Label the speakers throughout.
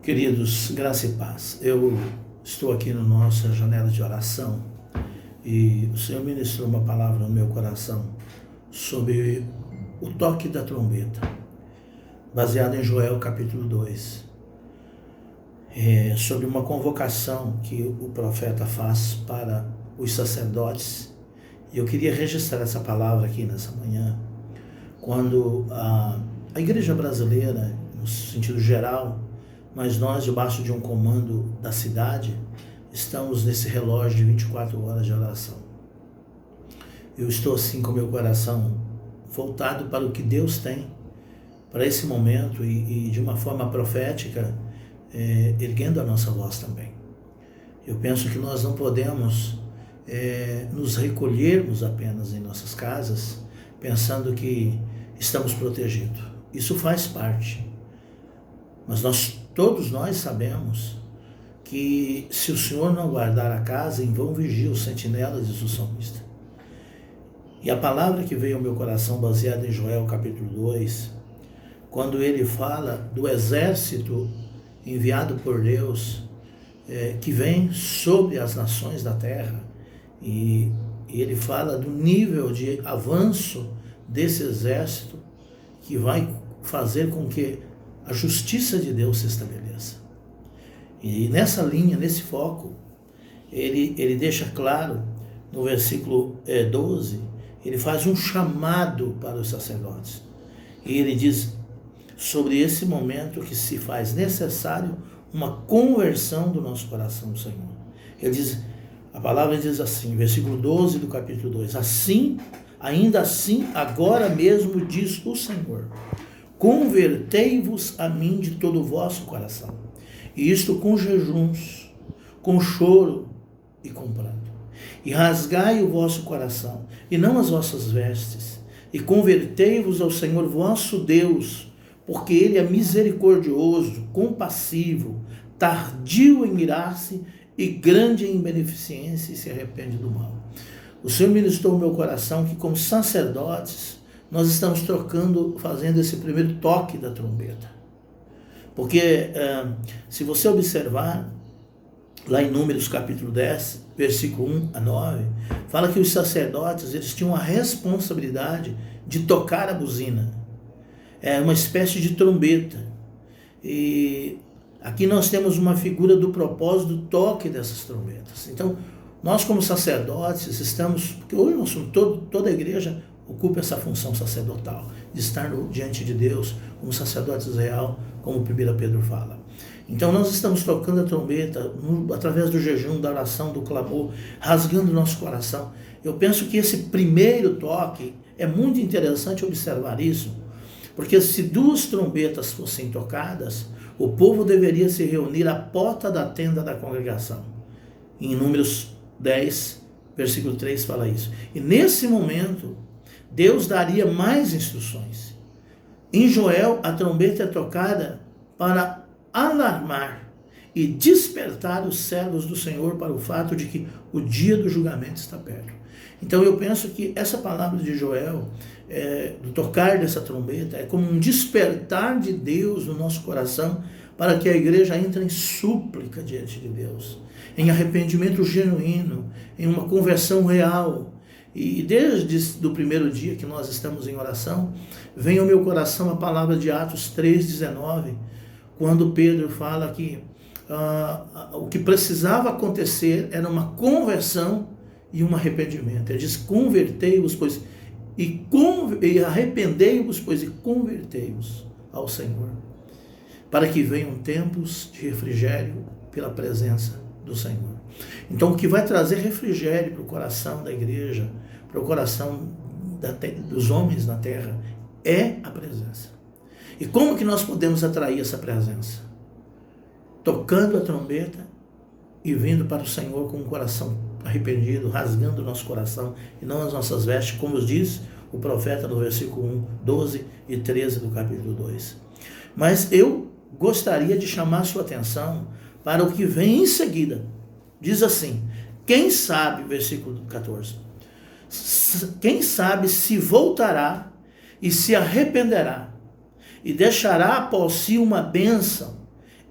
Speaker 1: Queridos, graça e paz. Eu estou aqui na nossa janela de oração e o Senhor ministrou uma palavra no meu coração sobre o toque da trombeta, baseado em Joel capítulo 2, sobre uma convocação que o profeta faz para os sacerdotes. E eu queria registrar essa palavra aqui nessa manhã, quando a igreja brasileira, no sentido geral, mas nós, debaixo de um comando da cidade, estamos nesse relógio de 24 horas de oração. Eu estou assim com meu coração voltado para o que Deus tem para esse momento e de uma forma profética, erguendo a nossa voz também. Eu penso que nós não podemos nos recolhermos apenas em nossas casas, pensando que estamos protegidos. Isso faz parte. Mas todos nós sabemos que se o Senhor não guardar a casa, em vão vigia os sentinelas, diz o salmista. E a palavra que veio ao meu coração, baseada em Joel capítulo 2, quando ele fala do exército enviado por Deus, que vem sobre as nações da terra, e ele fala do nível de avanço desse exército que vai fazer com que a justiça de Deus se estabeleça. E nessa linha, nesse foco, ele deixa claro, no versículo 12, ele faz um chamado para os sacerdotes. E ele diz sobre esse momento que se faz necessário uma conversão do nosso coração ao Senhor. Ele diz, a palavra diz assim, versículo 12 do capítulo 2, assim, ainda assim, agora mesmo diz o Senhor, convertei-vos a mim de todo o vosso coração, e isto com jejuns, com choro e com pranto, e rasgai o vosso coração, e não as vossas vestes, e convertei-vos ao Senhor vosso Deus, porque Ele é misericordioso, compassivo, tardio em irar-se, e grande em beneficência, e se arrepende do mal. O Senhor ministrou o meu coração que, como sacerdotes, nós estamos fazendo esse primeiro toque da trombeta. Porque, se você observar, lá em Números capítulo 10, versículo 1 a 9, fala que os sacerdotes, eles tinham a responsabilidade de tocar a buzina. É uma espécie de trombeta. E aqui nós temos uma figura do propósito do toque dessas trombetas. Então, nós como sacerdotes estamos, porque hoje nós somos toda a igreja ocupa essa função sacerdotal, de estar diante de Deus como sacerdotes real, como 1 Pedro fala. Então nós estamos tocando a trombeta através do jejum, da oração, do clamor, rasgando o nosso coração. Eu penso que esse primeiro toque é muito interessante observar isso, porque se duas trombetas fossem tocadas, o povo deveria se reunir à porta da tenda da congregação. Em Números 10, versículo 3 fala isso. E nesse momento, Deus daria mais instruções. Em Joel, a trombeta é tocada para alarmar e despertar os servos do Senhor para o fato de que o dia do julgamento está perto. Então eu penso que essa palavra de Joel, do tocar dessa trombeta, é como um despertar de Deus no nosso coração para que a igreja entre em súplica diante de Deus, em arrependimento genuíno, em uma conversão real. E desde o primeiro dia que nós estamos em oração, vem ao meu coração a palavra de Atos 3,19, quando Pedro fala que o que precisava acontecer era uma conversão e um arrependimento. Ele diz, convertei-vos, pois, e arrependei-vos, pois, e convertei-vos ao Senhor, para que venham tempos de refrigério pela presença do Senhor. Então, o que vai trazer refrigério para o coração da igreja, para o coração dos homens na terra, é a presença. E como que nós podemos atrair essa presença? Tocando a trombeta e vindo para o Senhor com o coração arrependido, rasgando o nosso coração e não as nossas vestes, como diz o profeta no versículo 1, 12 e 13 do capítulo 2. Mas eu gostaria de chamar a sua atenção para o que vem em seguida. Diz assim, quem sabe, versículo 14, quem sabe se voltará e se arrependerá e deixará após si uma bênção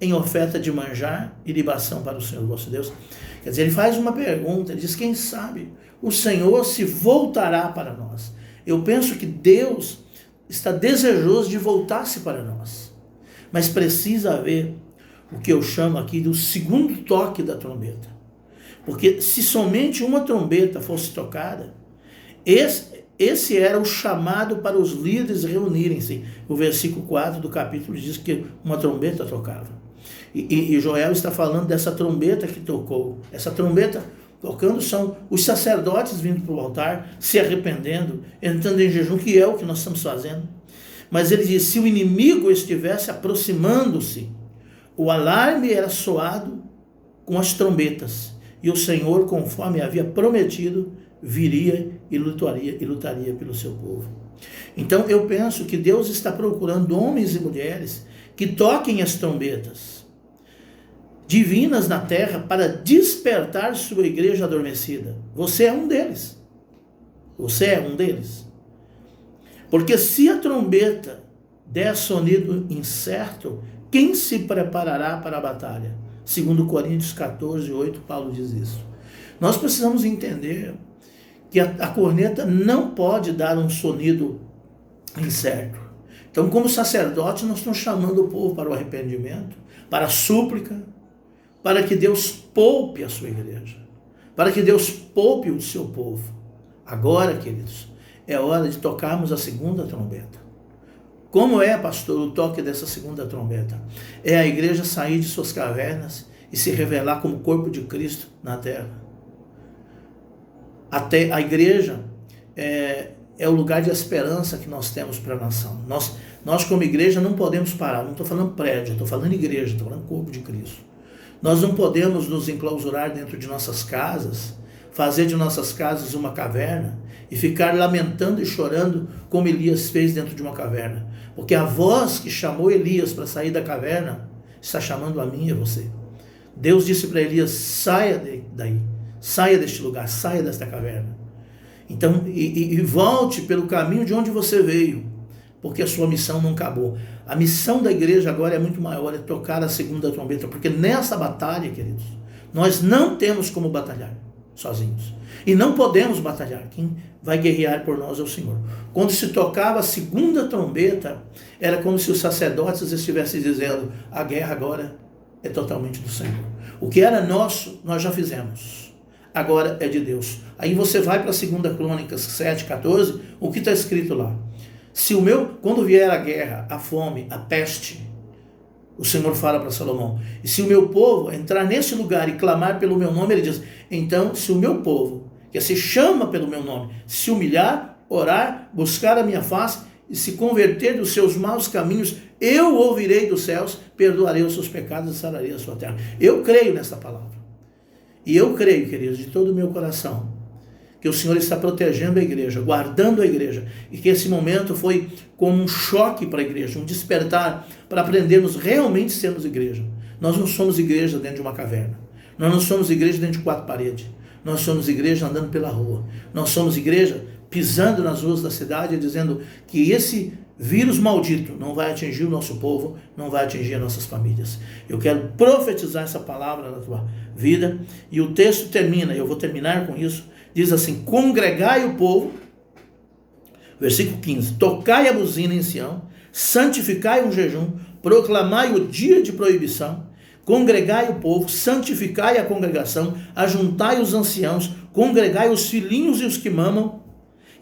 Speaker 1: em oferta de manjar e libação para o Senhor vosso Deus. Quer dizer, ele faz uma pergunta, ele diz, quem sabe o Senhor se voltará para nós. Eu penso que Deus está desejoso de voltar-se para nós, mas precisa haver o que eu chamo aqui do segundo toque da trombeta, porque se somente uma trombeta fosse tocada, esse era o chamado para os líderes reunirem-se. O versículo 4 do capítulo diz que uma trombeta tocava. E Joel está falando dessa trombeta que tocou. Essa trombeta tocando são os sacerdotes vindo para o altar, se arrependendo, entrando em jejum, que é o que nós estamos fazendo. Mas ele diz, se o inimigo estivesse aproximando-se, o alarme era soado com as trombetas, e o Senhor, conforme havia prometido, viria e lutaria pelo seu povo. Então eu penso que Deus está procurando homens e mulheres que toquem as trombetas divinas na terra para despertar sua igreja adormecida. Você é um deles. Você é um deles. Porque se a trombeta der sonido incerto, quem se preparará para a batalha? Segundo Coríntios 14, 8, Paulo diz isso. Nós precisamos entender que a corneta não pode dar um sonido incerto. Então, como sacerdotes, nós estamos chamando o povo para o arrependimento, para a súplica, para que Deus poupe a sua igreja, para que Deus poupe o seu povo. Agora, queridos, é hora de tocarmos a segunda trombeta. Como é, pastor, o toque dessa segunda trombeta? É a igreja sair de suas cavernas e se revelar como corpo de Cristo na terra. Até a igreja é o lugar de esperança que nós temos para a nação. Nós como igreja não podemos parar, não estou falando prédio, estou falando igreja, estou falando corpo de Cristo. Nós não podemos nos enclausurar dentro de nossas casas, fazer de nossas casas uma caverna e ficar lamentando e chorando como Elias fez dentro de uma caverna. Porque a voz que chamou Elias para sair da caverna está chamando a mim e a você. Deus disse para Elias, saia daí, saia deste lugar, saia desta caverna. Então, e volte pelo caminho de onde você veio, porque a sua missão não acabou. A missão da igreja agora é muito maior, é tocar a segunda trombeta, porque nessa batalha, queridos, nós não temos como batalhar sozinhos. E não podemos batalhar. Quem vai guerrear por nós é o Senhor. Quando se tocava a segunda trombeta, era como se os sacerdotes estivessem dizendo, a guerra agora é totalmente do Senhor. O que era nosso, nós já fizemos. Agora é de Deus. Aí você vai para 2 Crônicas 7:14, o que está escrito lá? Quando vier a guerra, a fome, a peste, o Senhor fala para Salomão, e se o meu povo entrar nesse lugar e clamar pelo meu nome, ele diz, então se o meu povo, que se chama pelo meu nome, se humilhar, orar, buscar a minha face e se converter dos seus maus caminhos, eu ouvirei dos céus, perdoarei os seus pecados e sararei a sua terra. Eu creio nessa palavra. E eu creio, queridos, de todo o meu coração, que o Senhor está protegendo a igreja, guardando a igreja, e que esse momento foi como um choque para a igreja, um despertar para aprendermos realmente sermos igreja. Nós não somos igreja dentro de uma caverna, nós não somos igreja dentro de 4 paredes, nós somos igreja andando pela rua, nós somos igreja pisando nas ruas da cidade, dizendo que esse vírus maldito não vai atingir o nosso povo, não vai atingir as nossas famílias. Eu quero profetizar essa palavra na tua vida, e o texto termina, eu vou terminar com isso, diz assim, congregai o povo, versículo 15, tocai a buzina em Sião, santificai um jejum, proclamai o dia de proibição, congregai o povo, santificai a congregação, ajuntai os anciãos, congregai os filhinhos e os que mamam,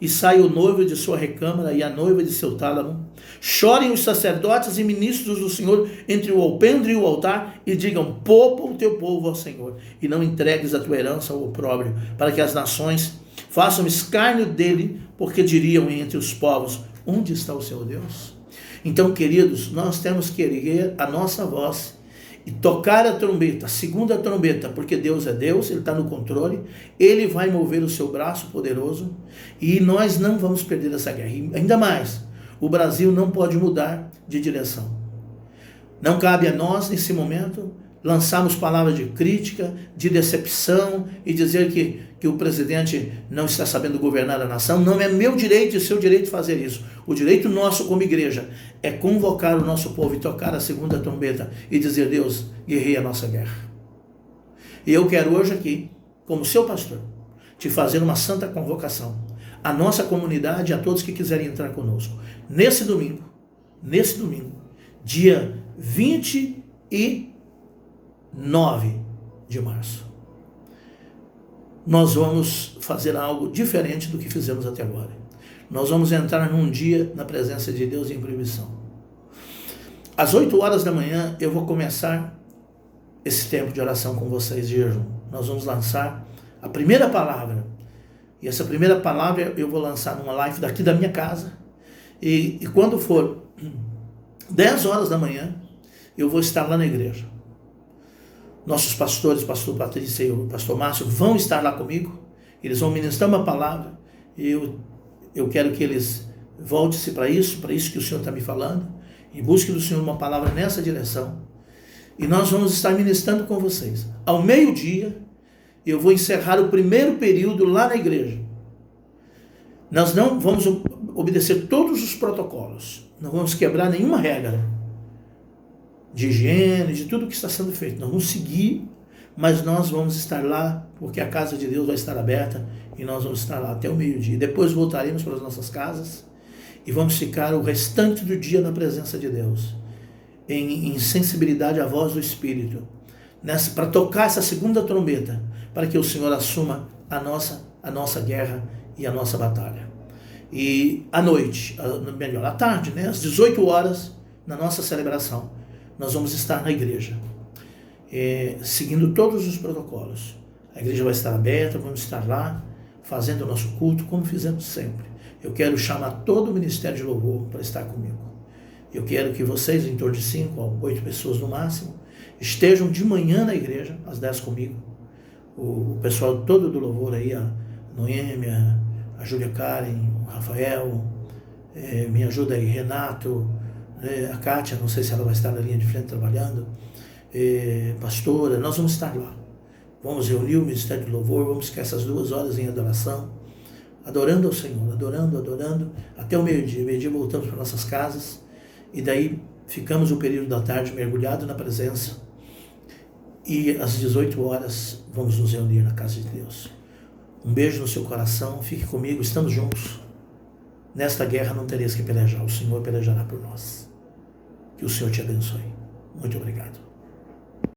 Speaker 1: e sai o noivo de sua recâmara e a noiva de seu tálamo. Chorem os sacerdotes e ministros do Senhor entre o alpendre e o altar, e digam, poupa o teu povo ao Senhor, e não entregues a tua herança ao opróbrio, para que as nações façam escárnio dele, porque diriam entre os povos, onde está o seu Deus? Então, queridos, nós temos que erguer a nossa voz e tocar a trombeta, a segunda trombeta, porque Deus é Deus, Ele está no controle, Ele vai mover o seu braço poderoso, e nós não vamos perder essa guerra. E ainda mais, o Brasil não pode mudar de direção. Não cabe a nós, nesse momento, lançarmos palavras de crítica, de decepção e dizer que o presidente não está sabendo governar a nação. Não é meu direito e seu direito fazer isso. O direito nosso como igreja é convocar o nosso povo e tocar a segunda trombeta e dizer: Deus, guerreia a nossa guerra. E eu quero hoje aqui, como seu pastor, te fazer uma santa convocação à nossa comunidade e a todos que quiserem entrar conosco. Nesse domingo, dia 29 de março, nós vamos fazer algo diferente do que fizemos até agora. Nós vamos entrar num dia na presença de Deus em proibição. Às 8 horas da manhã eu vou começar esse tempo de oração com vocês de jejum. Nós vamos lançar a primeira palavra. E essa primeira palavra eu vou lançar numa live daqui da minha casa. E quando for 10 horas da manhã, eu vou estar lá na igreja. Nossos pastores, pastor Patrícia e o pastor Márcio, vão estar lá comigo. Eles vão ministrar uma palavra. E eu quero que eles voltem-se para isso que o Senhor está me falando. E busque do Senhor uma palavra nessa direção. E nós vamos estar ministrando com vocês. Ao meio-dia, eu vou encerrar o primeiro período lá na igreja. Nós não vamos obedecer todos os protocolos. Não vamos quebrar nenhuma regra de higiene, de tudo que está sendo feito. Nós vamos seguir, mas nós vamos estar lá, porque a casa de Deus vai estar aberta e nós vamos estar lá até o meio-dia. Depois voltaremos para as nossas casas e vamos ficar o restante do dia na presença de Deus, em sensibilidade à voz do Espírito, para tocar essa segunda trombeta, para que o Senhor assuma a nossa guerra e a nossa batalha. E à noite, melhor, à tarde, às 18 horas, na nossa celebração, nós vamos estar na igreja, seguindo todos os protocolos. A igreja vai estar aberta, vamos estar lá, fazendo o nosso culto, como fizemos sempre. Eu quero chamar todo o Ministério de Louvor para estar comigo. Eu quero que vocês, em torno de 5 a 8 pessoas no máximo, estejam de manhã na igreja, às 10 comigo. O pessoal todo do louvor aí, a Noêmia, a Júlia Karen, o Rafael, me ajuda aí, Renato, a Kátia, não sei se ela vai estar na linha de frente trabalhando, pastora, nós vamos estar lá. Vamos reunir o Ministério de Louvor, vamos ficar essas 2 horas em adoração, adorando ao Senhor, adorando, até o meio-dia. Meio-dia voltamos para nossas casas, e daí ficamos o período da tarde mergulhado na presença, e às 18 horas vamos nos reunir na casa de Deus. Um beijo no seu coração, fique comigo, estamos juntos. Nesta guerra não tereis que pelejar, o Senhor pelejará por nós. Que o Senhor te abençoe. Muito obrigado.